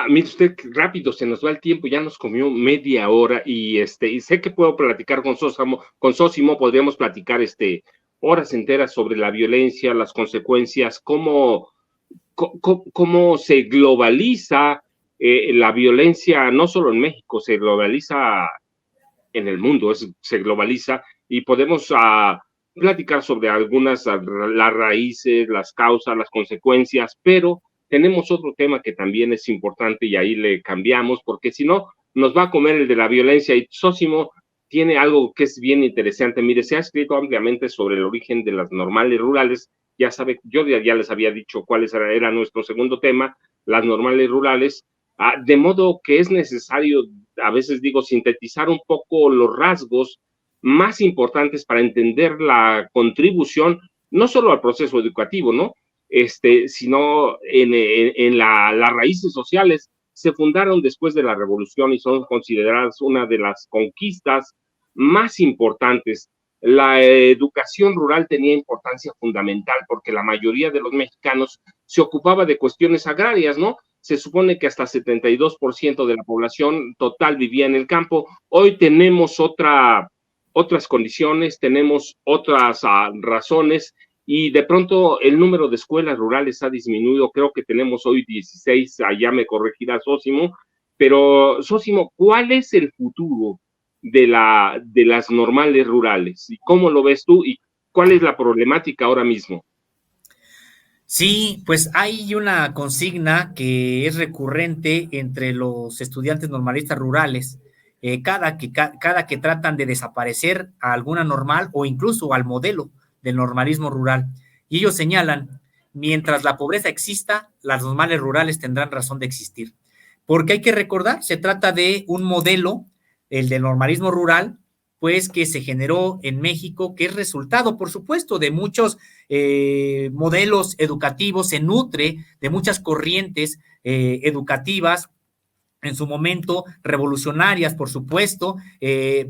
Mire usted, qué rápido se nos va el tiempo, ya nos comió media hora y sé que puedo platicar con Sósimo, podríamos platicar horas enteras sobre la violencia, las consecuencias, cómo se globaliza la violencia, no solo en México, se globaliza en el mundo, se globaliza y podemos platicar sobre las raíces, las causas, las consecuencias, pero tenemos otro tema que también es importante y ahí le cambiamos, porque si no, nos va a comer el de la violencia y Sósimo tiene algo que es bien interesante. Mire, se ha escrito ampliamente sobre el origen de las normales rurales. Ya sabe, yo ya les había dicho cuál era nuestro segundo tema, las normales rurales, de modo que es necesario, a veces digo, sintetizar un poco los rasgos más importantes para entender la contribución, no solo al proceso educativo, ¿no? Sino las raíces sociales se fundaron después de la revolución y son consideradas una de las conquistas más importantes. La educación rural tenía importancia fundamental porque la mayoría de los mexicanos se ocupaba de cuestiones agrarias, ¿no? Se supone que hasta 72% de la población total vivía en el campo. Hoy tenemos otras condiciones, tenemos otras razones y de pronto el número de escuelas rurales ha disminuido. Creo que tenemos hoy 16, allá me corregirá Sósimo, pero Sósimo, ¿cuál es el futuro de las normales rurales? ¿Y cómo lo ves tú? ¿Y cuál es la problemática ahora mismo? Sí, pues hay una consigna que es recurrente entre los estudiantes normalistas rurales, cada que tratan de desaparecer a alguna normal o incluso al modelo del normalismo rural. Y ellos señalan, mientras la pobreza exista, las normales rurales tendrán razón de existir. Porque hay que recordar, se trata de un modelo, el del normalismo rural, pues que se generó en México, que es resultado, por supuesto, de muchos modelos educativos, se nutre de muchas corrientes educativas, en su momento revolucionarias, por supuesto,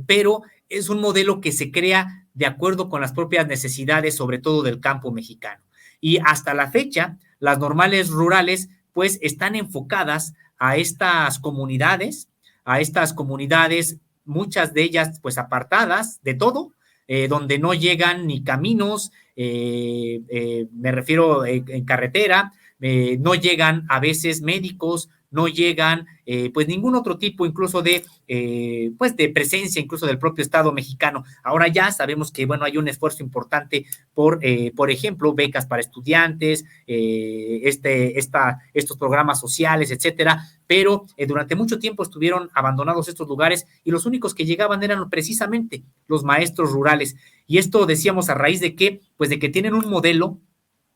pero es un modelo que se crea de acuerdo con las propias necesidades, sobre todo del campo mexicano. Y hasta la fecha, las normales rurales, pues, están enfocadas a estas comunidades, muchas de ellas, pues, apartadas de todo, donde no llegan ni caminos, me refiero en carretera, no llegan a veces médicos, no llegan pues ningún otro tipo incluso pues de presencia incluso del propio Estado mexicano. Ahora ya sabemos que bueno, hay un esfuerzo importante por ejemplo, becas para estudiantes, estos programas sociales, etcétera, pero durante mucho tiempo estuvieron abandonados estos lugares y los únicos que llegaban eran precisamente los maestros rurales. Y esto decíamos a raíz de que, pues de que tienen un modelo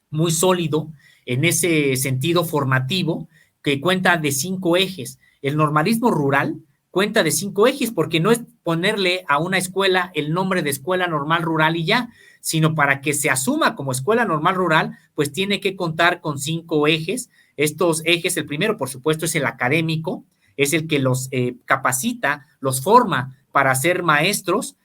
muy sólido en ese sentido formativo que cuenta de 5 ejes. El normalismo rural cuenta de 5 ejes porque no es ponerle a una escuela el nombre de escuela normal rural y ya, sino para que se asuma como escuela normal rural, pues tiene que contar con 5 ejes. Estos ejes, el primero, por supuesto, es el académico, es el que los capacita, los forma para ser maestros,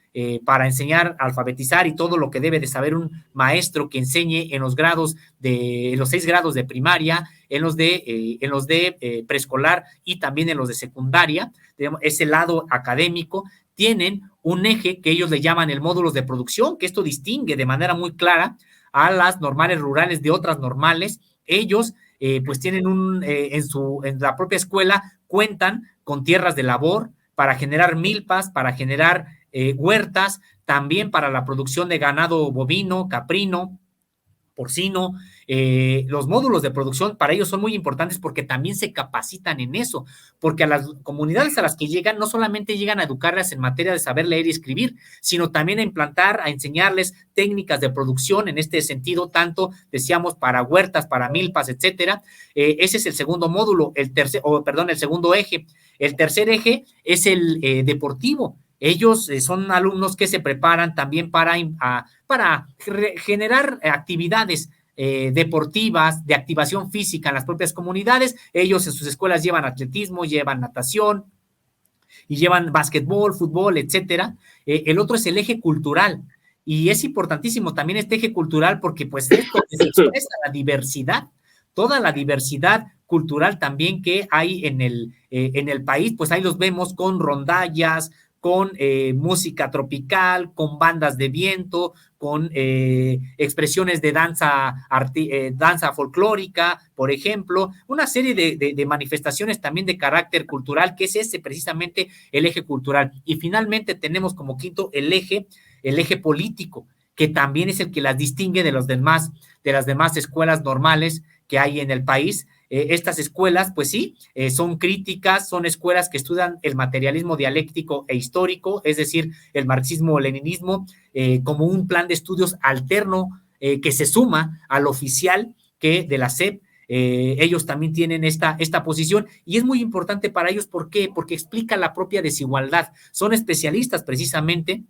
para enseñar, alfabetizar y todo lo que debe de saber un maestro que enseñe en en los 6 grados de primaria, en los de preescolar y también en los de secundaria. Ese lado académico. Tienen un eje que ellos le llaman el módulos de producción, que esto distingue de manera muy clara a las normales rurales de otras normales. Ellos pues tienen en la propia escuela cuentan con tierras de labor para generar milpas, para generar huertas, también para la producción de ganado bovino, caprino, porcino. Los módulos de producción para ellos son muy importantes porque también se capacitan en eso, porque a las comunidades a las que llegan no solamente llegan a educarlas en materia de saber leer y escribir, sino también a implantar, a enseñarles técnicas de producción en este sentido, tanto decíamos para huertas, para milpas, etcétera. Ese es el segundo módulo, el segundo eje. El tercer eje es el deportivo. Ellos son alumnos que se preparan también para generar actividades deportivas, de activación física en las propias comunidades. Ellos en sus escuelas llevan atletismo, llevan natación y llevan básquetbol, fútbol, etcétera. El otro es el eje cultural. Y es importantísimo también este eje cultural porque pues esto se expresa la diversidad, toda la diversidad cultural también que hay en el país, pues ahí los vemos con rondallas, con música tropical, con bandas de viento, con expresiones de danza folclórica, por ejemplo, una serie de manifestaciones también de carácter cultural, que es ese precisamente el eje cultural. Y finalmente tenemos como quinto el eje político, que también es el que las distingue de las demás escuelas normales que hay en el país. Estas escuelas, pues sí, son críticas, son escuelas que estudian el materialismo dialéctico e histórico, es decir, el marxismo-leninismo, como un plan de estudios alterno que se suma al oficial que de la SEP. Ellos también tienen esta posición y es muy importante para ellos. ¿Por qué? Porque explica la propia desigualdad. Son especialistas precisamente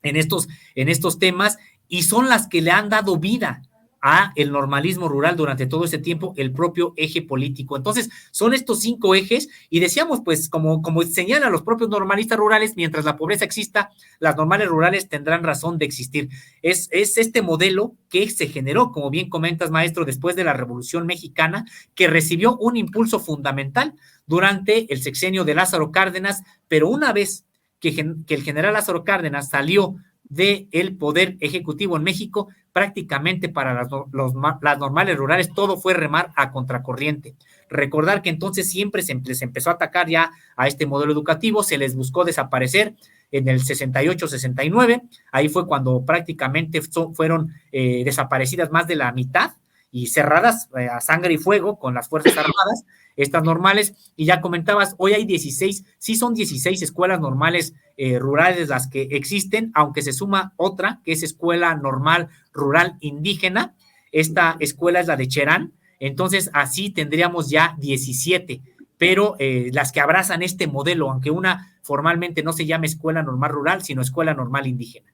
en estos temas y son las que le han dado vida a el normalismo rural durante todo ese tiempo, el propio eje político. Entonces, son estos 5 ejes y decíamos, pues, como señalan los propios normalistas rurales, mientras la pobreza exista, las normales rurales tendrán razón de existir. Es este modelo que se generó, como bien comentas, maestro, después de la Revolución Mexicana, que recibió un impulso fundamental durante el sexenio de Lázaro Cárdenas, pero una vez que el general Lázaro Cárdenas salió del poder ejecutivo en México, prácticamente para las normales rurales todo fue remar a contracorriente. Recordar que entonces siempre se les empezó a atacar ya a este modelo educativo, se les buscó desaparecer en el 68-69, ahí fue cuando prácticamente fueron desaparecidas más de la mitad y cerradas a sangre y fuego con las Fuerzas Armadas, estas normales, y ya comentabas, hoy hay 16, sí son 16 escuelas normales rurales las que existen, aunque se suma otra, que es Escuela Normal Rural Indígena. Esta escuela es la de Cherán, entonces así tendríamos ya 17, pero las que abrazan este modelo, aunque una formalmente no se llame Escuela Normal Rural, sino Escuela Normal Indígena.